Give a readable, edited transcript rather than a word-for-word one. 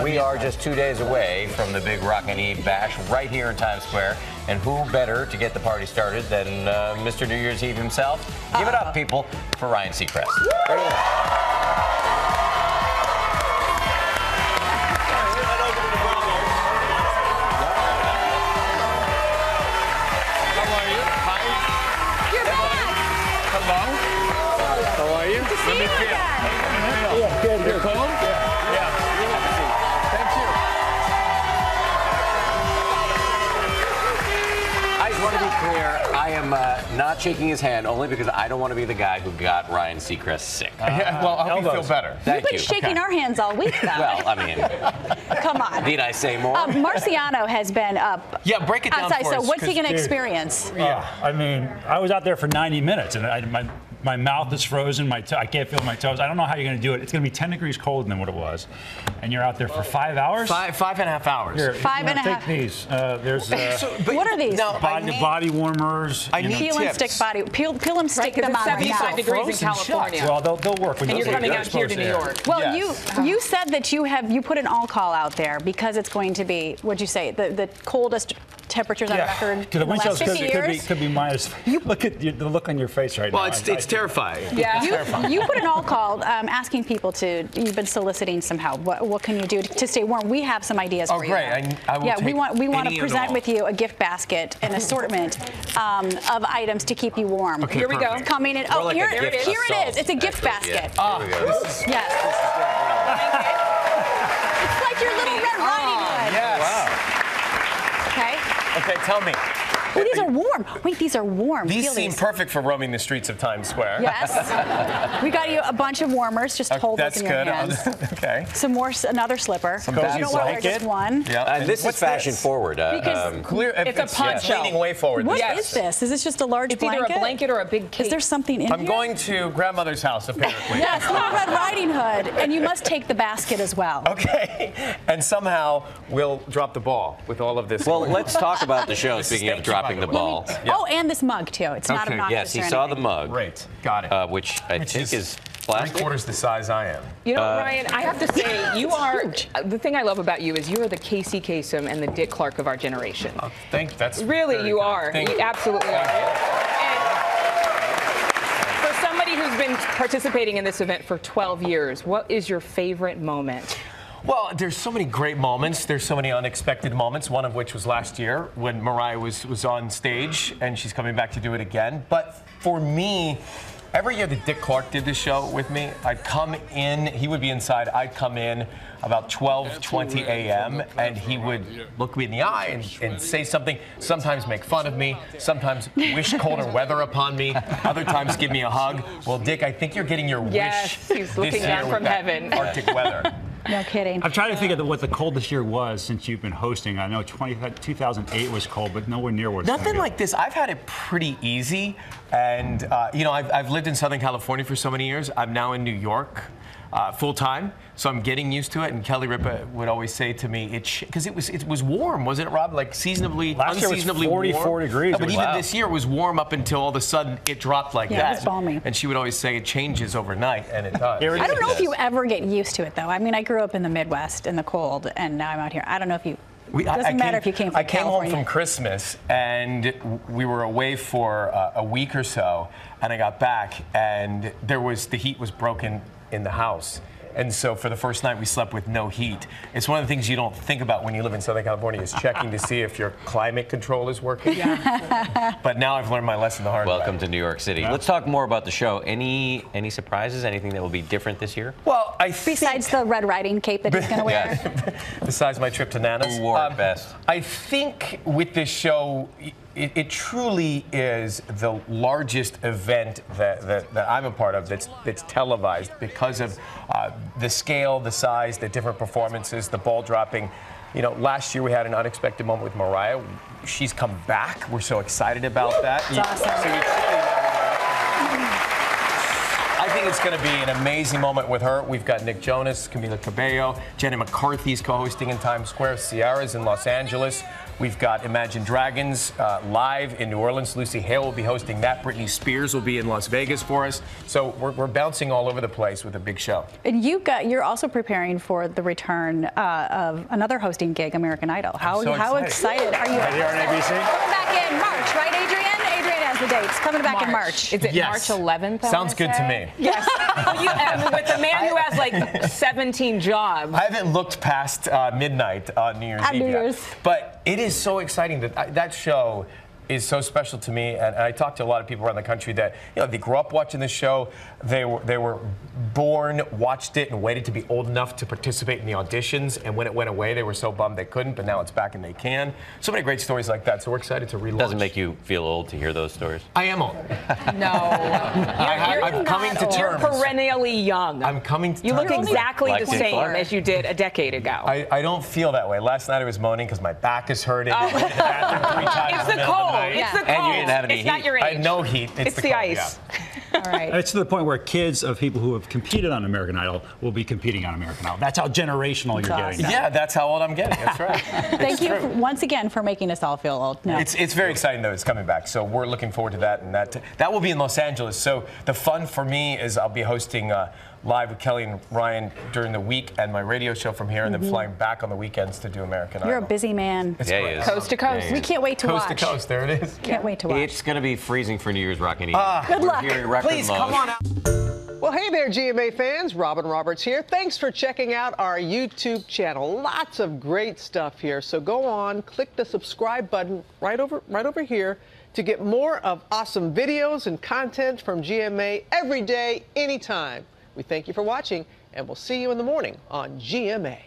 We are just 2 days away from the big Rockin' Eve bash right here in Times Square. And who better to get the party started than Mr. New Year's Eve himself? Give it up, people, for Ryan Seacrest. How are you? Let me feel. Yeah, good. You're cold? Yeah. Thank you. I just want to be clear, I am not shaking his hand only because I don't want to be the guy who got Ryan Seacrest sick. Yeah, well, I hope you feel better. Thank You've been you. shaking our hands all week, though. Well, I mean, come on. need I say more? Marciano has been up Yeah, break it down outside, for so us, what's he 'cause- going to experience? Yeah, I mean, I was out there for 90 minutes, and my mouth is frozen. I can't feel my toes. I don't know how you're going to do it. It's going to be 10 degrees colder than what it was, and you're out there for 5 hours. Five and a half hours. Here, Five and a half. Take these. There's What are these? Now, body warmers. I need Peel and stick tips. body. Peel and stick them on It's 75 now. degrees in Frozen California. Well, they'll work. When And you're coming out here to New York. Well, Yes. you said that you put an all call out there because it's going to be, what'd you say, the coldest temperatures on record To the in the wind last chills 50 years? could be minus. Look at the look on your face right Well, now. it's terrifying. Yeah. You put an all call asking people to, you've been soliciting some help. What can you do to stay warm? We have some ideas for you. great. I will take we want any to and present all. with you a gift basket, an assortment of items to keep you warm. Okay, Here we go. perfect. It's coming in. More Oh, like here a gift it is. assault, It's a gift actually. basket. Yeah. Here we go. Yes. It's like your little Red Riding Hood. Yes. Okay. Okay, tell me. Oh, these are warm. Wait, these are warm. These Feel seem these. perfect for roaming the streets of Times Square. Yes. We got you a bunch of warmers. Just hold those That's in your good. hands. Okay. Some more, another slipper. Some you cozy don't want to wear blanket. just one. Yeah. And this is what's fashion this? forward. Because Clear. It's a poncho. Leaning way forward. What is Yes. this? Is this just a large It's blanket? either a blanket or a big cape. Is there something in I'm here? going to grandmother's house, apparently. Yes, Little Red Riding Hood. And you must take the basket as well. Okay. And somehow we'll drop the ball with all of this. Well, let's talk about the show, speaking of Thank you, dropping by the the way. ball. Yeah. Oh, and this mug, too. It's not Okay, obnoxious Yes, he or saw the anything. mug, Great. Got it. which I think is plastic. 3/4 the size I am. You know, Ryan, I have to say, you are, the thing I love about you is you are the Casey Kasem and the Dick Clark of our generation. That's Really, very you kind. are. Thank You you. absolutely are. And for somebody who's been participating in this event for 12 years, what is your favorite moment? Well, there's so many great moments. There's so many unexpected moments, one of which was last year when Mariah was on stage, and she's coming back to do it again. But for me, every year that Dick Clark did this show with me, I'd come in, he would be inside, I'd come in about 12:20 a.m., and he would look me in the eye and say something, sometimes make fun of me, sometimes wish colder weather upon me, other times give me a hug. Well, Dick, I think you're getting your Yes, wish he's this looking year down with from that heaven. Arctic weather. No kidding. I'm trying to think of what the coldest year was since you've been hosting. I know 2008 was cold, but nowhere near what it's Nothing gonna be. like this. I've had it pretty easy, and you know, I've lived in Southern California for so many years. I'm now in New York full time, so I'm getting used to it. And Kelly Ripa would always say to me, because it was warm, wasn't it, Rob? Like seasonably, Last year was unseasonably 44 warm. degrees. No, but It was even wow. this year it was warm up until all of a sudden it dropped like Yeah, that. it was balmy. And she would always say it changes overnight, and it does. Here it I don't know Yes. if you ever get used to it, though. I mean, I grew up in the Midwest in the cold, and now I'm out here. I don't know if you. Doesn't matter if you came from I came California. home from Christmas, and we were away for a week or so, and I got back, and the heat was broken in the house. And so for the first night, we slept with no heat. It's one of the things you don't think about when you live in Southern California is checking to see if your climate control is working. But now I've learned my lesson the hard way. Welcome to New York City. Let's talk more about the show. Any surprises? Anything that will be different this year? Well, I think... Besides the Red Riding cape that he's going to wear. Besides my trip to Nana's. Who wore it best? I think with this show, it truly is the largest event that I'm a part of that's televised because of the scale, the size, the different performances, the ball dropping. You know, last year we had an unexpected moment with Mariah. She's come back. We're so excited about that. That's awesome. So you truly never know. I think it's going to be an amazing moment with her. We've got Nick Jonas, Camila Cabello, Jenny McCarthy's co-hosting in Times Square, Ciara's in Los Angeles. We've got Imagine Dragons live in New Orleans. Lucy Hale will be hosting that. Britney Spears will be in Las Vegas for us. So we're bouncing all over the place with a big show. And you're also preparing for the return of another hosting gig, American Idol. How excited are you? Right here on ABC. Coming back in March, right, Adrian? Adrian has the dates. Coming back in March. Is it March 11th? Sounds good to me. Yes. Well, with the man who has like 17 jobs. I haven't looked past midnight on New Year's Eve yet. But it is so exciting that that show is so special to me, and I talk to a lot of people around the country that they grew up watching this show. They were born, watched it, and waited to be old enough to participate in the auditions. And when it went away, they were so bummed they couldn't. But now it's back and they can. So many great stories like that. So we're excited to relaunch. Doesn't make you feel old to hear those stories. I am old. No, I'm coming to terms. You're perennially young. I'm coming to terms. You look exactly Like the Dick same Clark. as you did a decade ago. I don't feel that way. Last night I was moaning because my back is hurting. I went to the bathroom 3 times It's in the middle of cold. night. It's the cold. And you didn't have any It's not heat. your age. I had no heat. It's the cold, ice. All right. It's to the point where kids of people who have competed on American Idol will be competing on American Idol. That's how generational you're getting. Yeah. Yeah, that's how old I'm getting. That's right. Thank you once again for making us all feel old. No. It's very exciting though. It's coming back, so we're looking forward to that. And that will be in Los Angeles. So the fun for me is I'll be hosting live with Kelly and Ryan during the week and my radio show from here, and then flying back on the weekends to do American Idol. You're a busy man. It's Yeah, great. he is. Coast to coast. Yeah, We can't wait to Coast watch. to coast, there it is. Can't wait to watch. It's going to be freezing for New Year's Rockin' Eve. Good luck. We're hearing record Please lows. come on out. Well, hey there, GMA fans. Robin Roberts here. Thanks for checking out our YouTube channel. Lots of great stuff here. So go on, click the subscribe button right over here to get more of awesome videos and content from GMA every day, anytime. We thank you for watching, and we'll see you in the morning on GMA.